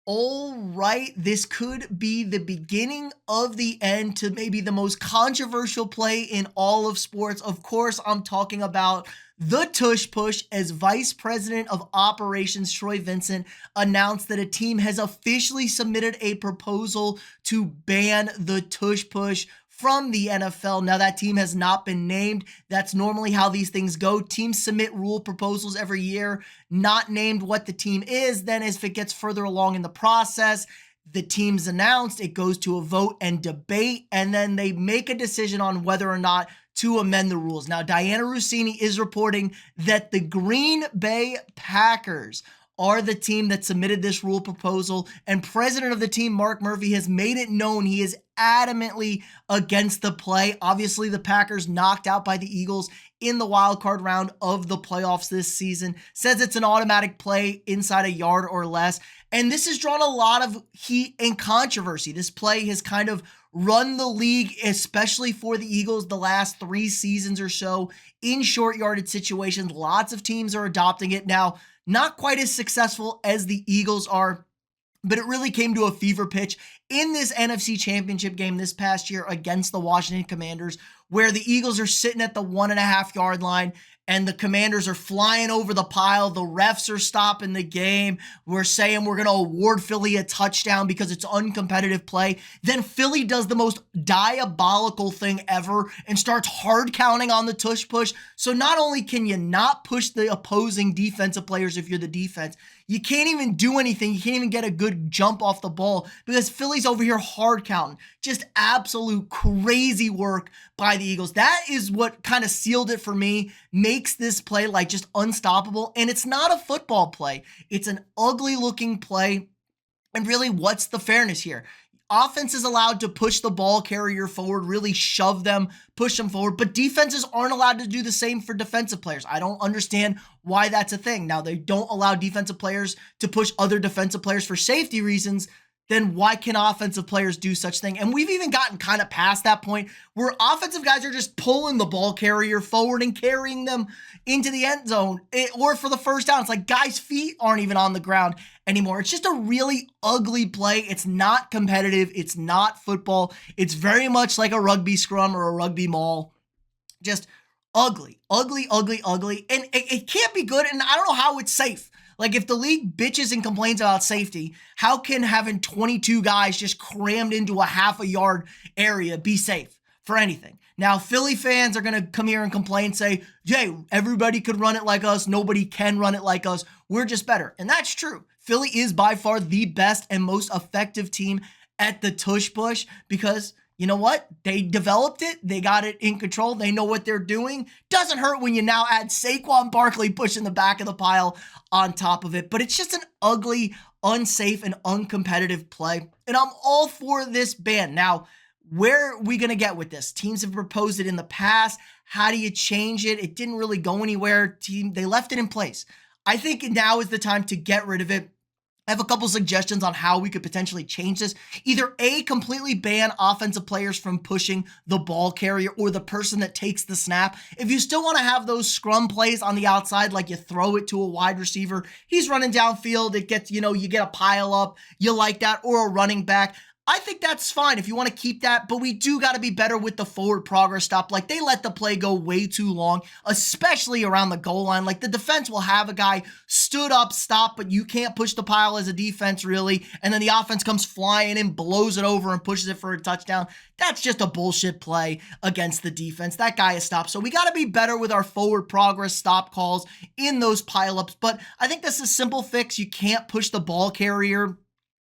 All right, this could be the beginning of the end to maybe the most controversial play in all of sports. Of course, I'm talking about the Tush Push as Vice President of Operations Troy Vincent announced that a team has officially submitted a proposal to ban the Tush Push from the NFL. Now, that team has not been named. That's normally how these things go. Teams submit rule proposals every year, not named what the team is. Then, as it gets further along in the process, the team's announced, it goes to a vote and debate, and then they make a decision on whether or not to amend the rules. Now, Diana Rossini is reporting that the Green Bay Packers are the team that submitted this rule proposal, and president of the team, Mark Murphy, has made it known he is adamantly against the play. Obviously, the Packers knocked out by the Eagles in the wild card round of the playoffs this season, says it's an automatic play inside a yard or less, and this has drawn a lot of heat and controversy. This play has kind of run the league, especially for the Eagles, the last 3 seasons or so in short yardage situations. Lots of teams are adopting it now. Not quite as successful as the Eagles are, but it really came to a fever pitch in this NFC Championship game this past year against the Washington Commanders, where the Eagles are sitting at the 1.5-yard line and the Commanders are flying over the pile. The refs are stopping the game. We're saying we're going to award Philly a touchdown because it's uncompetitive play. Then Philly does the most diabolical thing ever and starts hard counting on the tush push. So not only can you not push the opposing defensive players if you're the defense, you can't even do anything. You can't even get a good jump off the ball because Philly's over here hard counting. Just absolute crazy work by the Eagles. That is what kind of sealed it for me, makes this play like just unstoppable. And it's not a football play. It's an ugly looking play. And really, what's the fairness here? Offense is allowed to push the ball carrier forward, really shove them, push them forward, but defenses aren't allowed to do the same for defensive players. I don't understand why that's a thing. Now, they don't allow defensive players to push other defensive players for safety reasons. Then why can offensive players do such thing? And we've even gotten kind of past that point where offensive guys are just pulling the ball carrier forward and carrying them into the end zone or for the first down. It's like guys' feet aren't even on the ground anymore. It's just a really ugly play. It's not competitive. It's not football. It's very much like a rugby scrum or a rugby maul. Just ugly, ugly, ugly, ugly. And it can't be good. And I don't know how it's safe. Like, if the league bitches and complains about safety, how can having 22 guys just crammed into a half a yard area be safe for anything? Now, Philly fans are going to come here and complain, say, Jay, everybody could run it like us. Nobody can run it like us. We're just better. And that's true. Philly is by far the best and most effective team at the tush push because you know what? They developed it. They got it in control. They know what they're doing. Doesn't hurt when you now add Saquon Barkley pushing the back of the pile on top of it. But it's just an ugly, unsafe, and uncompetitive play. And I'm all for this ban. Now, where are we going to get with this? Teams have proposed it in the past. How do you change it? It didn't really go anywhere. They left it in place. I think now is the time to get rid of it. I have a couple suggestions on how we could potentially change this. Either A, completely ban offensive players from pushing the ball carrier or the person that takes the snap. If you still want to have those scrum plays on the outside, like you throw it to a wide receiver, he's running downfield, it gets, you get a pile up, you like that, or a running back. I think that's fine if you want to keep that, but we do got to be better with the forward progress stop. Like, they let the play go way too long, especially around the goal line. Like, the defense will have a guy stood up, stop, but you can't push the pile as a defense, really. And then the offense comes flying in, blows it over, and pushes it for a touchdown. That's just a bullshit play against the defense. That guy is stopped. So we got to be better with our forward progress stop calls in those pileups. But I think this is a simple fix. You can't push the ball carrier,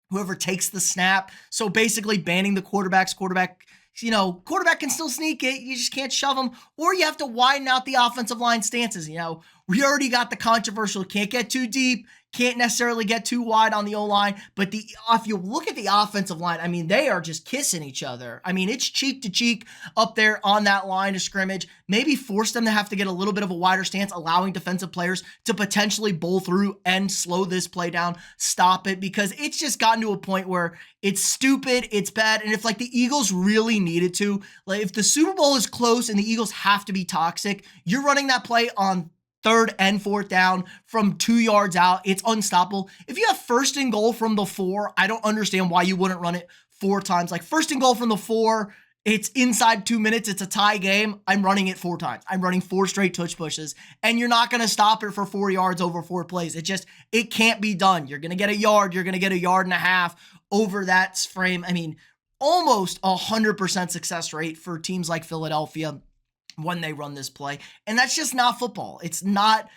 whoever takes the snap. So basically banning the quarterback can still sneak it. You just can't shove them. Or you have to widen out the offensive line stances. We already got the controversial, can't get too deep, can't necessarily get too wide on the O-line. But if you look at the offensive line, they are just kissing each other. It's cheek to cheek up there on that line of scrimmage. Maybe force them to have to get a little bit of a wider stance, allowing defensive players to potentially bowl through and slow this play down, stop it, because it's just gotten to a point where it's stupid, it's bad. And if the Eagles really needed to, if the Super Bowl is close and the Eagles have to be toxic, you're running that play on third and fourth down from 2 yards out. It's unstoppable. If you have first and goal from the 4, I don't understand why you wouldn't run it 4 times. Like first and goal from the 4, it's inside 2 minutes. It's a tie game. I'm running it 4 times. I'm running 4 straight tush pushes, and you're not going to stop it for 4 yards over 4 plays. It can't be done. You're going to get a yard. You're going to get a yard and a half over that frame. I mean, almost 100% success rate for teams like Philadelphia when they run this play. And that's just not football. It's not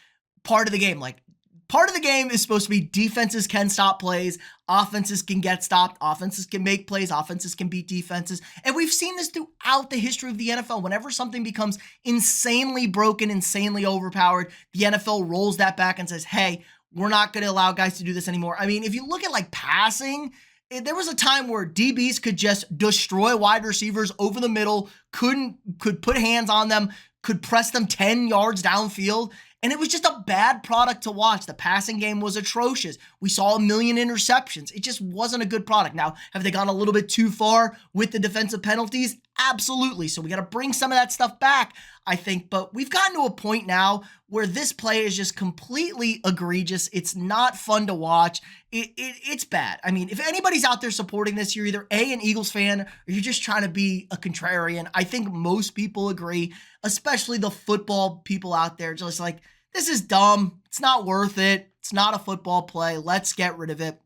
part of the game. Like, part of the game is supposed to be defenses can stop plays, offenses can get stopped, offenses can make plays, offenses can beat defenses. And we've seen this throughout the history of the NFL. Whenever something becomes insanely broken, insanely overpowered, the NFL rolls that back and says, hey, we're not going to allow guys to do this anymore. I mean, if you look at like passing, there was a time where DBs could just destroy wide receivers over the middle, could put hands on them, could press them 10 yards downfield, and it was just a bad product to watch. The passing game was atrocious. We saw a million interceptions. It just wasn't a good product. Now, have they gone a little bit too far with the defensive penalties? Absolutely. So we got to bring some of that stuff back, I think. But we've gotten to a point now where this play is just completely egregious. It's not fun to watch. It's bad. I mean, if anybody's out there supporting this, you're either A, an Eagles fan, or you're just trying to be a contrarian. I think most people agree, especially the football people out there, just like, this is dumb. It's not worth it. It's not a football play. Let's get rid of it.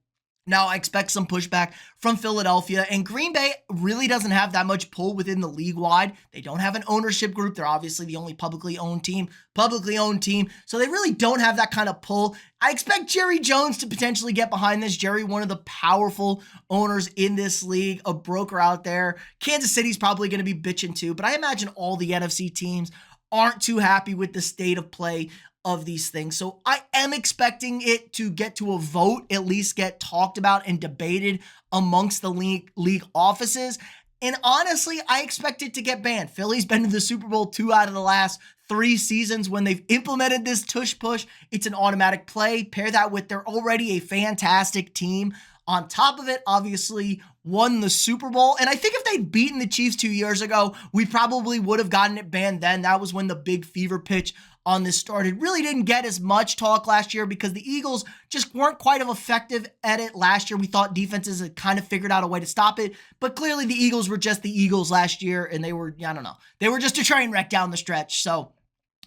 Now, I expect some pushback from Philadelphia, and Green Bay really doesn't have that much pull within the league-wide. They don't have an ownership group. They're obviously the only publicly owned team, so they really don't have that kind of pull. I expect Jerry Jones to potentially get behind this. Jerry, one of the powerful owners in this league, a broker out there. Kansas City's probably going to be bitching too, but I imagine all the NFC teams aren't too happy with the state of play of these things. So I am expecting it to get to a vote, at least get talked about and debated amongst the league offices. And honestly, I expect it to get banned. Philly's been to the Super Bowl 2 out of the last 3 seasons when they've implemented this tush push. It's an automatic play. Pair that with they're already a fantastic team. On top of it, obviously won the Super Bowl. And I think if they'd beaten the Chiefs 2 years ago, we probably would have gotten it banned then. That was when the big fever pitch on this started. Really didn't get as much talk last year because the Eagles just weren't quite as effective at it last year. We thought defenses had kind of figured out a way to stop it, but clearly the Eagles were just the Eagles last year, and they were, I don't know, they were just a train wreck down the stretch. So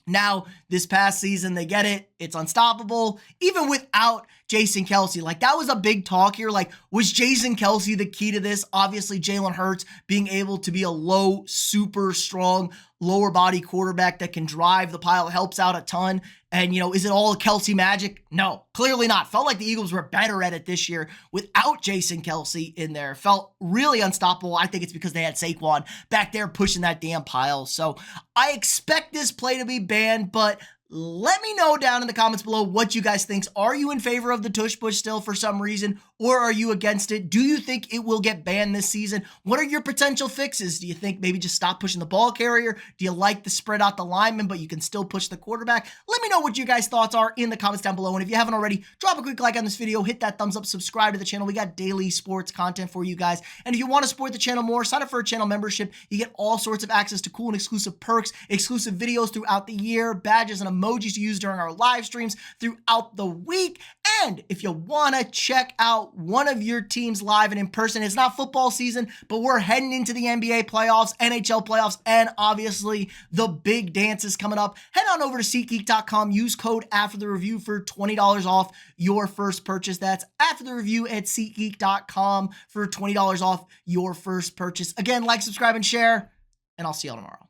now, this past season, they get it. It's unstoppable, even without Jason Kelce. Like, that was a big talk here. Like, was Jason Kelce the key to this? Obviously, Jalen Hurts being able to be a low, super strong, lower body quarterback that can drive the pile helps out a ton. And, is it all Kelce magic? No, clearly not. Felt like the Eagles were better at it this year without Jason Kelce in there. Felt really unstoppable. I think it's because they had Saquon back there pushing that damn pile. So I expect this play to be banned, but let me know down in the comments below what you guys think. Are you in favor of the tush push still for some reason, or are you against it? Do you think it will get banned this season? What are your potential fixes? Do you think maybe just stop pushing the ball carrier? Do you like the spread out the lineman, but you can still push the quarterback? Let me know what you guys' thoughts are in the comments down below. And if you haven't already, drop a quick like on this video, hit that thumbs up, subscribe to the channel. We got daily sports content for you guys. And if you want to support the channel more, sign up for a channel membership. You get all sorts of access to cool and exclusive perks, exclusive videos throughout the year, badges and emojis to use during our live streams throughout the week. And if you want to check out one of your teams live and in person, it's not football season, but we're heading into the NBA playoffs, NHL playoffs, and obviously the big dance is coming up. Head on over to SeatGeek.com. Use code afterthereview for $20 off your first purchase. That's afterthereview at SeatGeek.com for $20 off your first purchase. Again, like, subscribe, and share, and I'll see y'all tomorrow.